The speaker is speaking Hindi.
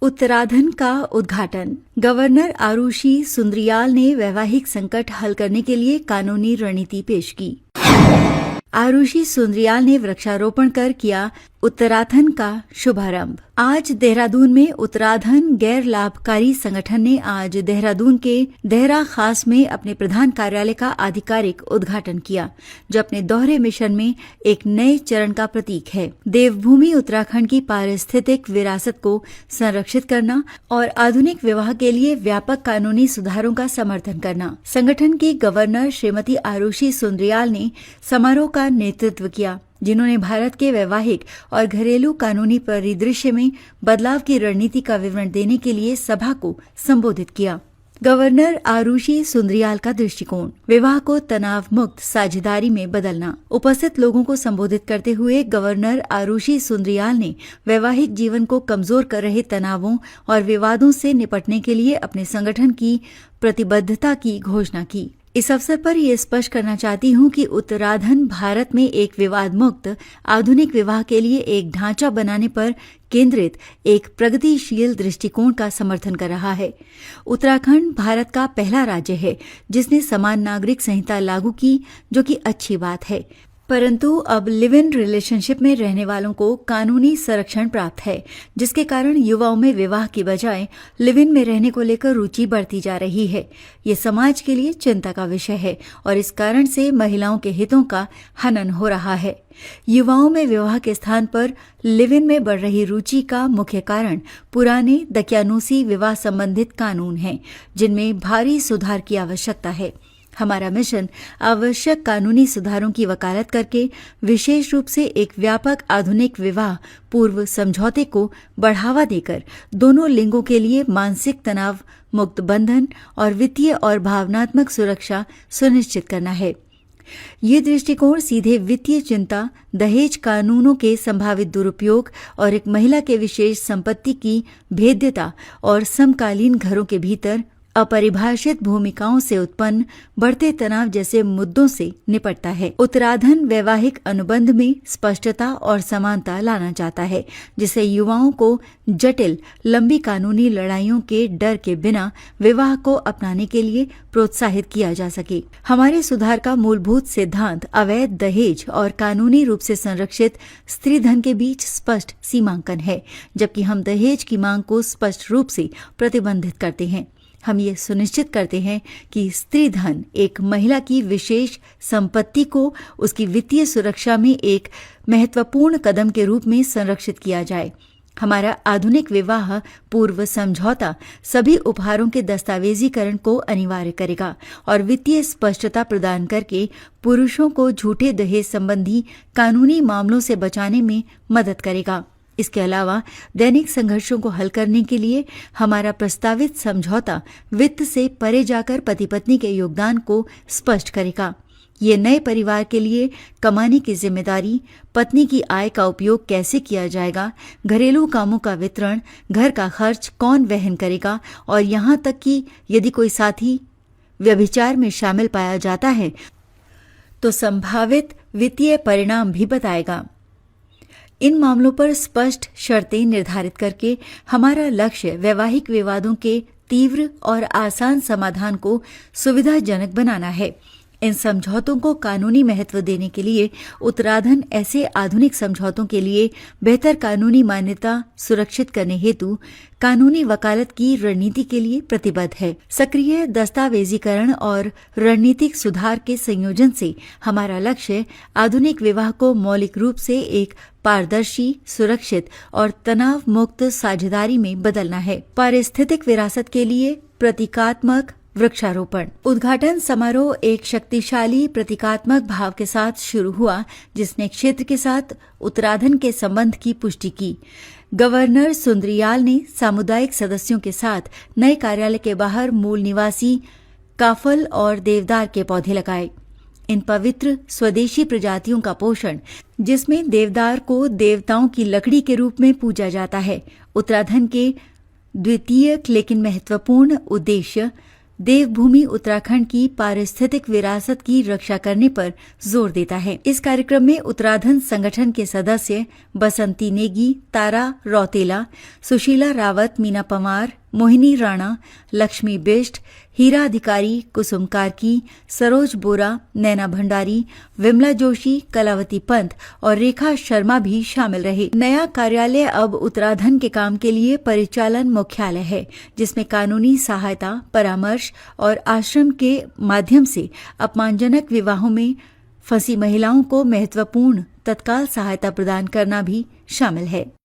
उत्तराधन का उद्घाटन। गवर्नर आरुषि सुंद्रियाल ने वैवाहिक संकट हल करने के लिए कानूनी रणनीति पेश की। आरुषि सुंद्रियाल ने वृक्षारोपण कर किया उत्तराधन का शुभारंभ। आज देहरादून में उत्तराधन गैर लाभकारी संगठन ने आज देहरादून के देहरा खास में अपने प्रधान कार्यालय का आधिकारिक उद्घाटन किया, जो अपने दोहरे मिशन में एक नए चरण का प्रतीक है। देवभूमि उत्तराखंड की पारिस्थितिक विरासत को संरक्षित करना और आधुनिक विवाह के लिए व्यापक कानूनी सुधारों का समर्थन करना। संगठन की गवर्नर श्रीमती आरुषि सुंद्रियाल ने समारोह का नेतृत्व किया, जिन्होंने भारत के वैवाहिक और घरेलू कानूनी परिदृश्य में बदलाव की रणनीति का विवरण देने के लिए सभा को संबोधित किया। गवर्नर आरुषि सुंद्रियाल का दृष्टिकोण, विवाह को तनाव मुक्त साझेदारी में बदलना। उपस्थित लोगों को संबोधित करते हुए गवर्नर आरुषि सुंद्रियाल ने वैवाहिक जीवन को कमजोर कर रहे तनावों और विवादों से निपटने के लिए अपने संगठन की प्रतिबद्धता की घोषणा की। इस अवसर पर ये स्पष्ट करना चाहती हूँ कि उत्तराधन भारत में एक विवाद मुक्त आधुनिक विवाह के लिए एक ढांचा बनाने पर केंद्रित एक प्रगतिशील दृष्टिकोण का समर्थन कर रहा है। उत्तराखंड भारत का पहला राज्य है जिसने समान नागरिक संहिता लागू की, जो कि अच्छी बात है, परंतु अब लिव इन रिलेशनशिप में रहने वालों को कानूनी संरक्षण प्राप्त है, जिसके कारण युवाओं में विवाह की बजाय लिव इन में रहने को लेकर रुचि बढ़ती जा रही है। ये समाज के लिए चिंता का विषय है और इस कारण से महिलाओं के हितों का हनन हो रहा है। युवाओं में विवाह के स्थान पर लिव इन में बढ़ रही रुचि का मुख्य कारण पुराने दकियानूसी विवाह संबंधित कानून हैं, जिनमें भारी सुधार की आवश्यकता है। हमारा मिशन आवश्यक कानूनी सुधारों की वकालत करके विशेष रूप से एक व्यापक आधुनिक विवाह पूर्व समझौते को बढ़ावा देकर दोनों लिंगों के लिए मानसिक तनाव मुक्त बंधन और वित्तीय और भावनात्मक सुरक्षा सुनिश्चित करना है। ये दृष्टिकोण सीधे वित्तीय चिंता, दहेज कानूनों के संभावित दुरुपयोग और एक महिला के विशेष संपत्ति की भेद्यता और समकालीन घरों के भीतर अपरिभाषित भूमिकाओं से उत्पन्न बढ़ते तनाव जैसे मुद्दों से निपटता है। उत्तराधन वैवाहिक अनुबंध में स्पष्टता और समानता लाना चाहता है, जिससे युवाओं को जटिल लंबी कानूनी लड़ाइयों के डर के बिना विवाह को अपनाने के लिए प्रोत्साहित किया जा सके। हमारे सुधार का मूलभूत सिद्धांत अवैध दहेज और कानूनी रूप से संरक्षित स्त्री धन के बीच स्पष्ट सीमांकन है, जबकि हम दहेज की मांग को स्पष्ट रूप से प्रतिबंधित करते हैं। हम ये सुनिश्चित करते हैं कि स्त्री धन एक महिला की विशेष संपत्ति को उसकी वित्तीय सुरक्षा में एक महत्वपूर्ण कदम के रूप में संरक्षित किया जाए। हमारा आधुनिक विवाह पूर्व समझौता सभी उपहारों के दस्तावेजीकरण को अनिवार्य करेगा और वित्तीय स्पष्टता प्रदान करके पुरुषों को झूठे दहेज संबंधी कानूनी मामलों से बचाने में मदद करेगा। इसके अलावा दैनिक संघर्षों को हल करने के लिए हमारा प्रस्तावित समझौता वित्त से परे जाकर पति पत्नी के योगदान को स्पष्ट करेगा। ये नए परिवार के लिए कमाने की जिम्मेदारी, पत्नी की आय का उपयोग कैसे किया जाएगा, घरेलू कामों का वितरण, घर का खर्च कौन वहन करेगा और यहाँ तक कि यदि कोई साथी व्यभिचार में शामिल पाया जाता है तो संभावित वित्तीय परिणाम भी बताएगा। इन मामलों पर स्पष्ट शर्तें निर्धारित करके हमारा लक्ष्य वैवाहिक विवादों के तीव्र और आसान समाधान को सुविधाजनक बनाना है। इन समझौतों को कानूनी महत्व देने के लिए उत्तराधन ऐसे आधुनिक समझौतों के लिए बेहतर कानूनी मान्यता सुरक्षित करने हेतु कानूनी वकालत की रणनीति के लिए प्रतिबद्ध है। सक्रिय दस्तावेजीकरण और रणनीतिक सुधार के संयोजन से हमारा लक्ष्य आधुनिक विवाह को मौलिक रूप से एक पारदर्शी, सुरक्षित और तनाव मुक्त साझेदारी में बदलना है। पारिस्थितिक विरासत के लिए प्रतीकात्मक वृक्षारोपण। उद्घाटन समारोह एक शक्तिशाली प्रतीकात्मक भाव के साथ शुरू हुआ, जिसने क्षेत्र के साथ उत्तराधन के संबंध की पुष्टि की। गवर्नर सुंद्रियाल ने सामुदायिक सदस्यों के साथ नए कार्यालय के बाहर मूल निवासी काफल और देवदार के पौधे लगाए। इन पवित्र स्वदेशी प्रजातियों का पोषण, जिसमें देवदार को देवताओं की लकड़ी के रूप में पूजा जाता है, उत्तराधन के द्वितीयक लेकिन महत्वपूर्ण उद्देश्य देवभूमि उत्तराखंड की पारिस्थितिक विरासत की रक्षा करने पर जोर देता है। इस कार्यक्रम में उत्तराखंड संगठन के सदस्य बसंती नेगी, तारा रौतेला, सुशीला रावत, मीना पवार, मोहिनी राणा, लक्ष्मी बिष्ट, हीरा अधिकारी, कुसुम कार्की, सरोज बोरा, नैना भंडारी, विमला जोशी, कलावती पंत और रेखा शर्मा भी शामिल रहे। नया कार्यालय अब उत्तराखंड के काम के लिए परिचालन मुख्यालय है, जिसमें कानूनी सहायता, परामर्श और आश्रम के माध्यम से अपमानजनक विवाहों में फंसी महिलाओं को महत्वपूर्ण तत्काल सहायता प्रदान करना भी शामिल है।